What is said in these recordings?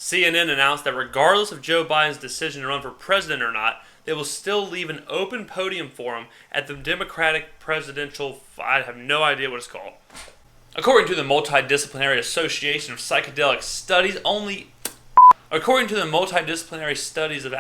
CNN announced that regardless of Joe Biden's decision to run for president or not, they will still leave an open podium for him at the Democratic Presidential... I have no idea what it's called. According to the Multidisciplinary Association of Psychedelic Studies, According to the Multidisciplinary Studies of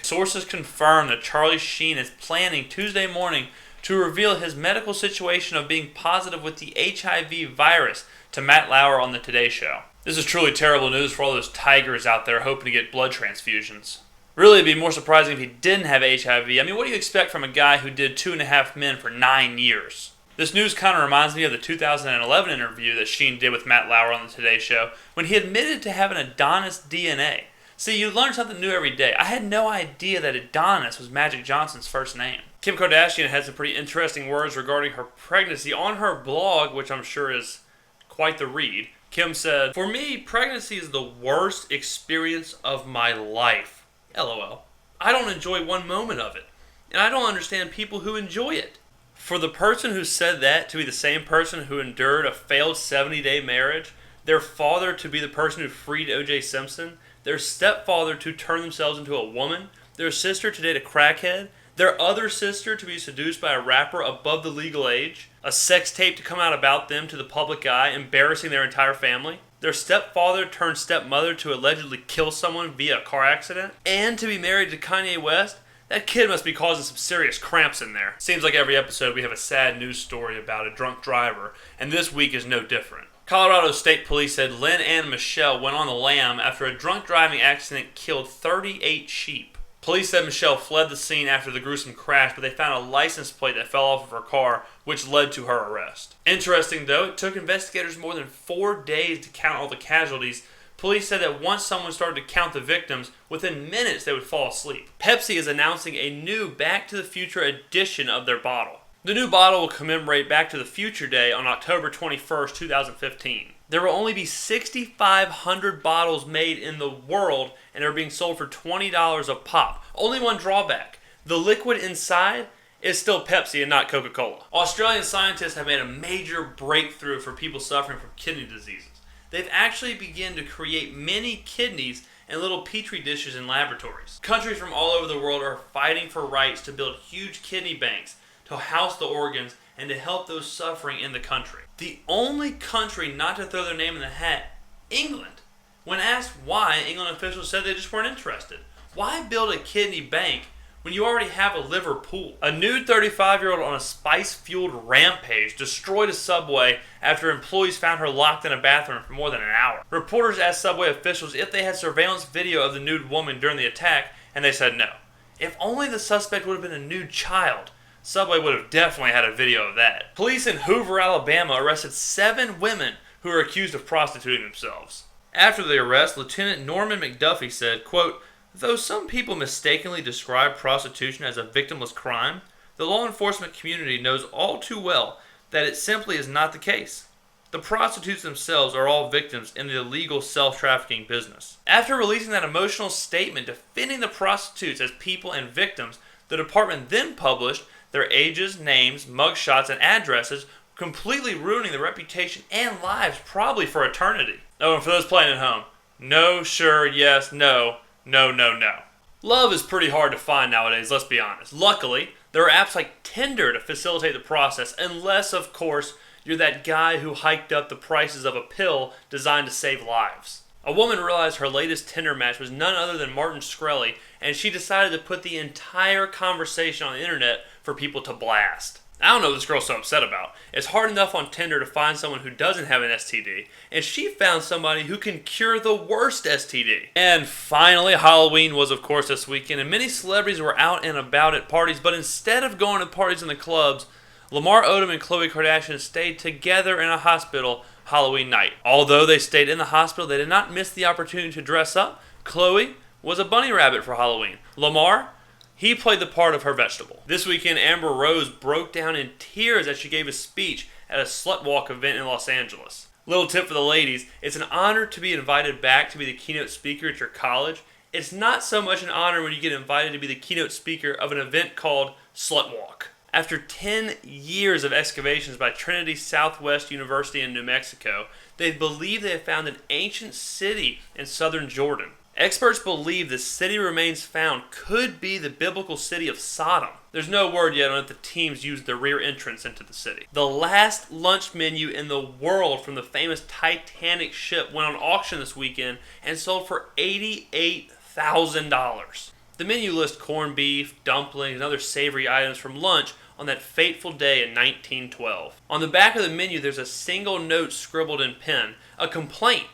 sources confirm that Charlie Sheen is planning Tuesday morning to reveal his medical situation of being positive with the HIV virus to Matt Lauer on the Today Show. This is truly terrible news for all those tigers out there hoping to get blood transfusions. Really, it'd be more surprising if he didn't have HIV. I mean, what do you expect from a guy who did 2.5 Men for 9 years? This news kind of reminds me of the 2011 interview that Sheen did with Matt Lauer on the Today Show when he admitted to having Adonis DNA. See, you learn something new every day. I had no idea that Adonis was Magic Johnson's first name. Kim Kardashian had some pretty interesting words regarding her pregnancy on her blog, which I'm sure is quite the read. Kim said, "For me, pregnancy is the worst experience of my life. LOL. I don't enjoy one moment of it, and I don't understand people who enjoy it." For the person who said that to be the same person who endured a failed 70-day marriage, their father to be the person who freed O.J. Simpson, their stepfather to turn themselves into a woman, their sister to date a crackhead, their other sister to be seduced by a rapper above the legal age, a sex tape to come out about them to the public eye, embarrassing their entire family, their stepfather turned stepmother to allegedly kill someone via a car accident, and to be married to Kanye West. That kid must be causing some serious cramps in there. Seems like every episode we have a sad news story about a drunk driver, and this week is no different. Colorado State Police said Lynn and Michelle went on the lam after a drunk driving accident killed 38 sheep. Police said Michelle fled the scene after the gruesome crash, but they found a license plate that fell off of her car, which led to her arrest. Interesting though, it took investigators more than 4 days to count all the casualties. Police said that once someone started to count the victims, within minutes they would fall asleep. Pepsi is announcing a new Back to the Future edition of their bottle. The new bottle will commemorate Back to the Future Day on October 21st, 2015. There will only be 6,500 bottles made in the world, and they're being sold for $20 a pop. Only one drawback: the liquid inside is still Pepsi and not Coca-Cola. Australian scientists have made a major breakthrough for people suffering from kidney diseases. They've actually begun to create mini kidneys in little petri dishes in laboratories. Countries from all over the world are fighting for rights to build huge kidney banks to house the organs and to help those suffering in the country. The only country not to throw their name in the hat, England. When asked why, England officials said they just weren't interested. Why build a kidney bank when you already have a liver pool? A nude 35-year-old on a spice-fueled rampage destroyed a Subway after employees found her locked in a bathroom for more than an hour. Reporters asked Subway officials if they had surveillance video of the nude woman during the attack, and they said no. If only the suspect would have been a nude child. Subway would have definitely had a video of that. Police in Hoover, Alabama arrested 7 women who are accused of prostituting themselves. After the arrest, Lieutenant Norman McDuffie said, quote, "Though some people mistakenly describe prostitution as a victimless crime, the law enforcement community knows all too well that it simply is not the case. The prostitutes themselves are all victims in the illegal self-trafficking business." After releasing that emotional statement defending the prostitutes as people and victims, the department then published their ages, names, mugshots, and addresses, completely ruining their reputation and lives probably for eternity. Oh, and for those playing at home, no, sure, yes, no. No, no, no. Love is pretty hard to find nowadays, let's be honest. Luckily, there are apps like Tinder to facilitate the process, unless, of course, you're that guy who hiked up the prices of a pill designed to save lives. A woman realized her latest Tinder match was none other than Martin Shkreli, and she decided to put the entire conversation on the internet for people to blast. I don't know what this girl's so upset about. It's hard enough on Tinder to find someone who doesn't have an STD, and she found somebody who can cure the worst STD. And finally, Halloween was of course this weekend, and many celebrities were out and about at parties, but instead of going to parties in the clubs, Lamar Odom and Khloe Kardashian stayed together in a hospital Halloween night. Although they stayed in the hospital, they did not miss the opportunity to dress up. Khloe was a bunny rabbit for Halloween. Lamar, he played the part of her vegetable. This weekend, Amber Rose broke down in tears as she gave a speech at a slut walk event in Los Angeles. Little tip for the ladies, it's an honor to be invited back to be the keynote speaker at your college. It's not so much an honor when you get invited to be the keynote speaker of an event called Slut Walk. After 10 years of excavations by Trinity Southwest University in New Mexico, they believe they have found an ancient city in southern Jordan. Experts believe the city remains found could be the biblical city of Sodom. There's no word yet on if the teams used the rear entrance into the city. The last lunch menu in the world from the famous Titanic ship went on auction this weekend and sold for $88,000. The menu lists corned beef, dumplings, and other savory items from lunch on that fateful day in 1912. On the back of the menu, there's a single note scribbled in pen, a complaint.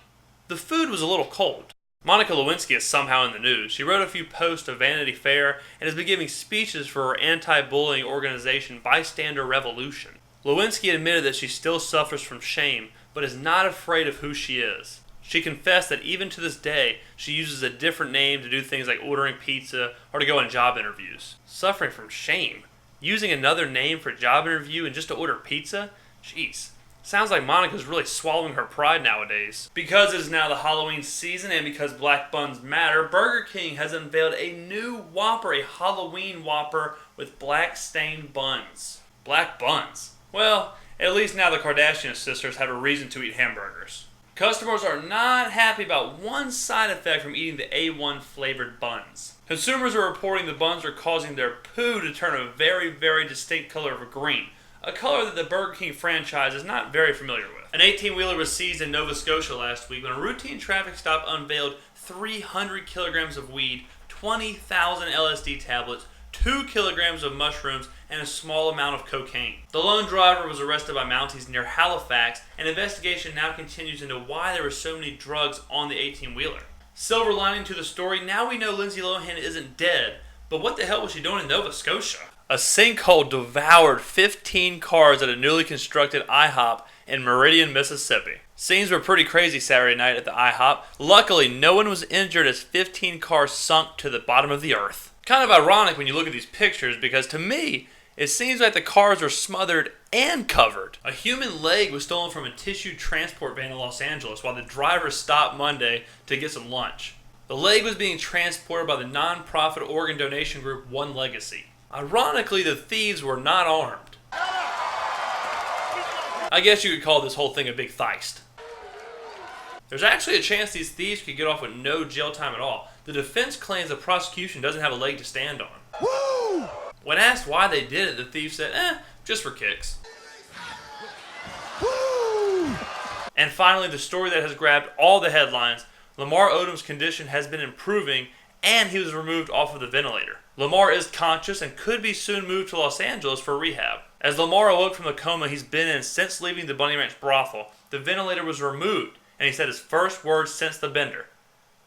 The food was a little cold. Monica Lewinsky is somehow in the news. She wrote a few posts of Vanity Fair and has been giving speeches for her anti-bullying organization Bystander Revolution. Lewinsky admitted that she still suffers from shame, but is not afraid of who she is. She confessed that even to this day, she uses a different name to do things like ordering pizza or to go on job interviews. Suffering from shame? Using another name for a job interview and just to order pizza? Jeez. Sounds like Monica's really swallowing her pride nowadays. Because it is now the Halloween season and because black buns matter, Burger King has unveiled a new Whopper, a Halloween Whopper with black stained buns. Black buns? Well, at least now the Kardashian sisters have a reason to eat hamburgers. Customers are not happy about one side effect from eating the A1 flavored buns. Consumers are reporting the buns are causing their poo to turn a very, very distinct color of green. A color that the Burger King franchise is not very familiar with. An 18-wheeler was seized in Nova Scotia last week when a routine traffic stop unveiled 300 kilograms of weed, 20,000 LSD tablets, 2 kilograms of mushrooms, and a small amount of cocaine. The lone driver was arrested by Mounties near Halifax, and investigation now continues into why there were so many drugs on the 18-wheeler. Silver lining to the story, now we know Lindsay Lohan isn't dead, but what the hell was she doing in Nova Scotia? A sinkhole devoured 15 cars at a newly constructed IHOP in Meridian, Mississippi. Scenes were pretty crazy Saturday night at the IHOP. Luckily, no one was injured as 15 cars sunk to the bottom of the earth. Kind of ironic when you look at these pictures because to me, it seems like the cars were smothered and covered. A human leg was stolen from a tissue transport van in Los Angeles while the driver stopped Monday to get some lunch. The leg was being transported by the non-profit organ donation group One Legacy. Ironically, the thieves were not armed. I guess you could call this whole thing a big theist. There's actually a chance these thieves could get off with no jail time at all. The defense claims the prosecution doesn't have a leg to stand on. Woo! When asked why they did it, the thief said, just for kicks. Woo! And finally, the story that has grabbed all the headlines, Lamar Odom's condition has been improving and he was removed off of the ventilator. Lamar is conscious and could be soon moved to Los Angeles for rehab. As Lamar awoke from the coma he's been in since leaving the Bunny Ranch brothel, the ventilator was removed, and he said his first words since the bender.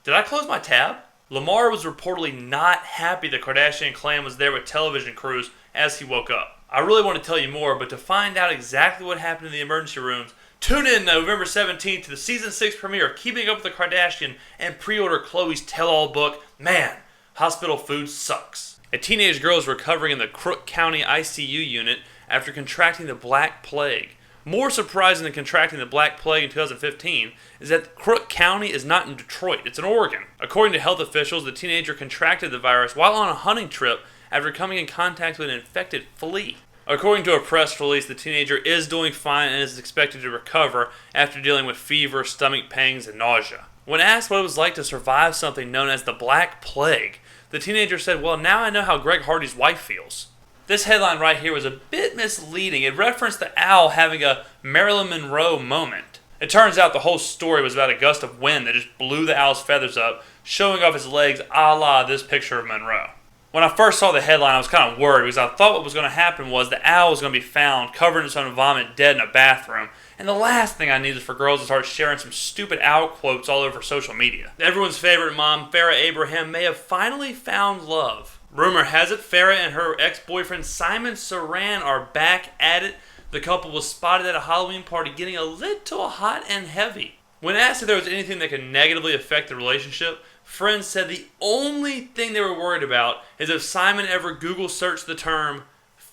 Did I close my tab? Lamar was reportedly not happy the Kardashian clan was there with television crews as he woke up. I really want to tell you more, but to find out exactly what happened in the emergency rooms, tune in November 17th to the Season 6 premiere of Keeping Up with the Kardashian and pre-order Khloe's tell-all book, Man, Hospital Food Sucks. A teenage girl is recovering in the Crook County ICU unit after contracting the Black Plague. More surprising than contracting the Black Plague in 2015 is that Crook County is not in Detroit, it's in Oregon. According to health officials, the teenager contracted the virus while on a hunting trip after coming in contact with an infected flea. According to a press release, the teenager is doing fine and is expected to recover after dealing with fever, stomach pains, and nausea. When asked what it was like to survive something known as the Black Plague, the teenager said, well, now I know how Greg Hardy's wife feels. This headline right here was a bit misleading. It referenced the owl having a Marilyn Monroe moment. It turns out the whole story was about a gust of wind that just blew the owl's feathers up, showing off his legs a la this picture of Monroe. When I first saw the headline, I was kind of worried because I thought what was going to happen was the owl was going to be found covered in its own vomit dead in a bathroom. And the last thing I need is for girls to start sharing some stupid owl quotes all over social media. Everyone's favorite mom, Farrah Abraham, may have finally found love. Rumor has it, Farrah and her ex-boyfriend Simon Saran are back at it. The couple was spotted at a Halloween party getting a little hot and heavy. When asked if there was anything that could negatively affect the relationship, friends said the only thing they were worried about is if Simon ever Google searched the term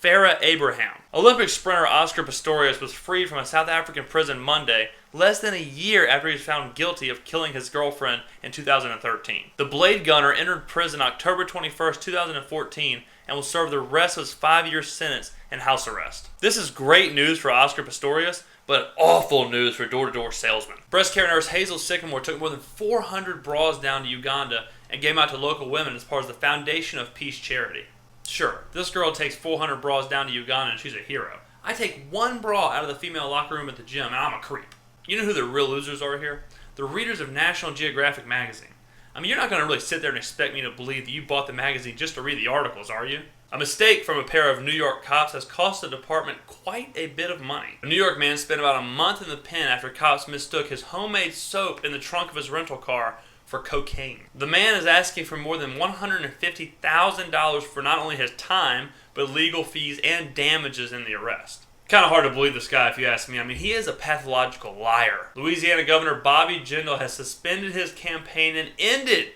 Farrah Abraham. Olympic sprinter Oscar Pistorius was freed from a South African prison Monday, less than a year after he was found guilty of killing his girlfriend in 2013. The blade gunner entered prison October 21, 2014, and will serve the rest of his 5-year sentence in house arrest. This is great news for Oscar Pistorius, but awful news for door-to-door salesmen. Breast care nurse Hazel Sycamore took more than 400 bras down to Uganda and gave them out to local women as part of the Foundation of Peace charity. Sure, this girl takes 400 bras down to Uganda and she's a hero. I take one bra out of the female locker room at the gym and I'm a creep. You know who the real losers are here? The readers of National Geographic magazine. I mean, you're not going to really sit there and expect me to believe that you bought the magazine just to read the articles, are you? A mistake from a pair of New York cops has cost the department quite a bit of money. A New York man spent about a month in the pen after cops mistook his homemade soap in the trunk of his rental car for cocaine. The man is asking for more than $150,000 for not only his time, but legal fees and damages in the arrest. Kind of hard to believe this guy if you ask me. I mean, he is a pathological liar. Louisiana Governor Bobby Jindal has suspended his campaign and ended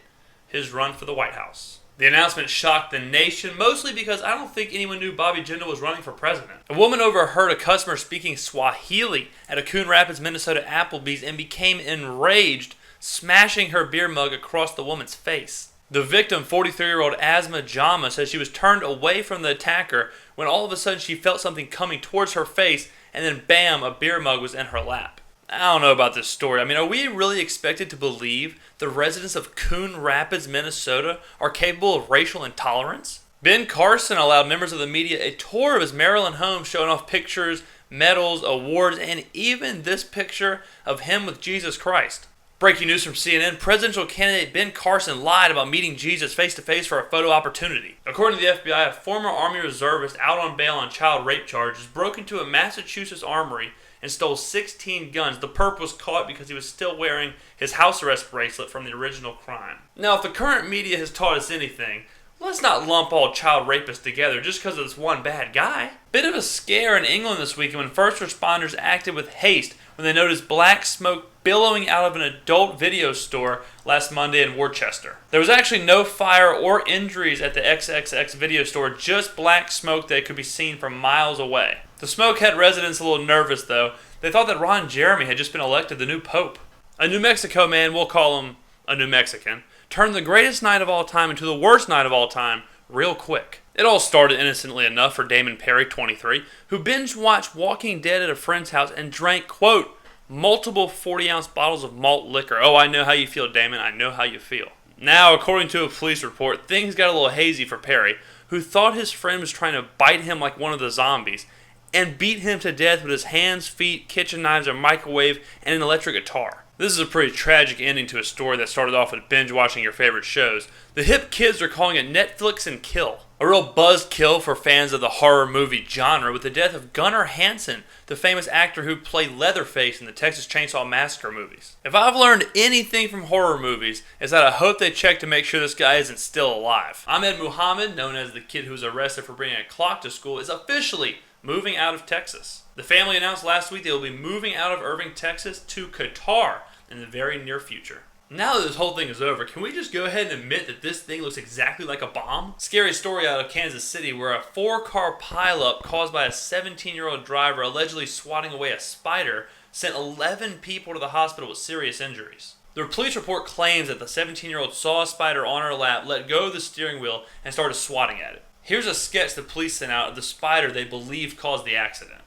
his run for the White House. The announcement shocked the nation, mostly because I don't think anyone knew Bobby Jindal was running for president. A woman overheard a customer speaking Swahili at a Coon Rapids, Minnesota Applebee's and became enraged, smashing her beer mug across the woman's face. The victim, 43-year-old Asma Jama, says she was turned away from the attacker when all of a sudden she felt something coming towards her face, and then bam, a beer mug was in her lap. I don't know about this story. I mean, are we really expected to believe the residents of Coon Rapids, Minnesota are capable of racial intolerance? Ben Carson allowed members of the media a tour of his Maryland home, showing off pictures, medals, awards, and even this picture of him with Jesus Christ. Breaking news from CNN, presidential candidate Ben Carson lied about meeting Jesus face-to-face for a photo opportunity. According to the FBI, a former Army reservist out on bail on child rape charges broke into a Massachusetts armory and stole 16 guns. The perp was caught because he was still wearing his house arrest bracelet from the original crime. Now, if the current media has taught us anything, let's not lump all child rapists together just because of this one bad guy. Bit of a scare in England this weekend when first responders acted with haste when they noticed black smoke billowing out of an adult video store last Monday in Worcester. There was actually no fire or injuries at the XXX video store, just black smoke that could be seen from miles away. The smoke had residents a little nervous though. They thought that Ron Jeremy had just been elected the new pope. A New Mexico man, we'll call him a New Mexican, turned the greatest night of all time into the worst night of all time real quick. It all started innocently enough for Damon Perry, 23, who binge-watched Walking Dead at a friend's house and drank, quote, multiple 40-ounce bottles of malt liquor. Oh, I know how you feel, Damon. I know how you feel. Now, according to a police report, things got a little hazy for Perry, who thought his friend was trying to bite him like one of the zombies and beat him to death with his hands, feet, kitchen knives, a microwave, and an electric guitar. This is a pretty tragic ending to a story that started off with binge watching your favorite shows. The hip kids are calling it Netflix and kill. A real buzzkill for fans of the horror movie genre with the death of Gunnar Hansen, the famous actor who played Leatherface in the Texas Chainsaw Massacre movies. If I've learned anything from horror movies, is that I hope they check to make sure this guy isn't still alive. Ahmed Muhammad, known as the kid who was arrested for bringing a clock to school, is officially moving out of Texas. The family announced last week they will be moving out of Irving, Texas to Qatar in the very near future. Now that this whole thing is over, can we just go ahead and admit that this thing looks exactly like a bomb? Scary story out of Kansas City where a 4-car pileup caused by a 17-year-old driver allegedly swatting away a spider sent 11 people to the hospital with serious injuries. The police report claims that the 17-year-old saw a spider on her lap, let go of the steering wheel, and started swatting at it. Here's a sketch the police sent out of the spider they believe caused the accident.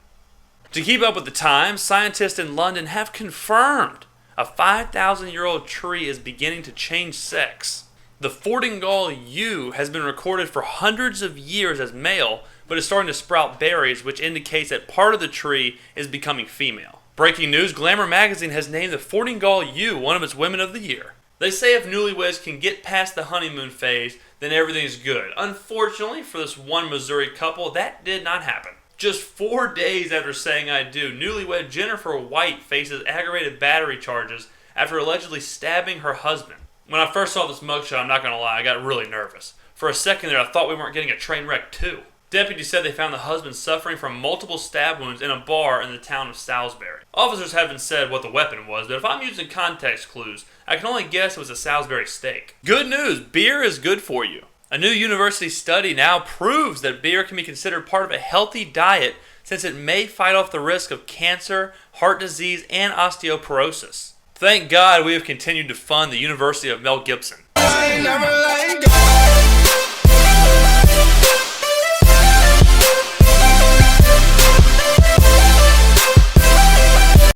To keep up with the times, scientists in London have confirmed a 5,000-year-old tree is beginning to change sex. The Fortingall yew has been recorded for hundreds of years as male, but is starting to sprout berries, which indicates that part of the tree is becoming female. Breaking news, Glamour magazine has named the Fortingall yew one of its Women of the Year. They say if newlyweds can get past the honeymoon phase, then everything's good. Unfortunately for this one Missouri couple, that did not happen. Just 4 days after saying I do, newlywed Jennifer White faces aggravated battery charges after allegedly stabbing her husband. When I first saw this mugshot, I'm not going to lie, I got really nervous. For a second there, I thought we weren't getting a train wreck too. Deputies said they found the husband suffering from multiple stab wounds in a bar in the town of Salisbury. Officers haven't said what the weapon was, but if I'm using context clues, I can only guess it was a Salisbury steak. Good news, beer is good for you. A new university study now proves that beer can be considered part of a healthy diet since it may fight off the risk of cancer, heart disease, and osteoporosis. Thank God we have continued to fund the University of Mel Gibson.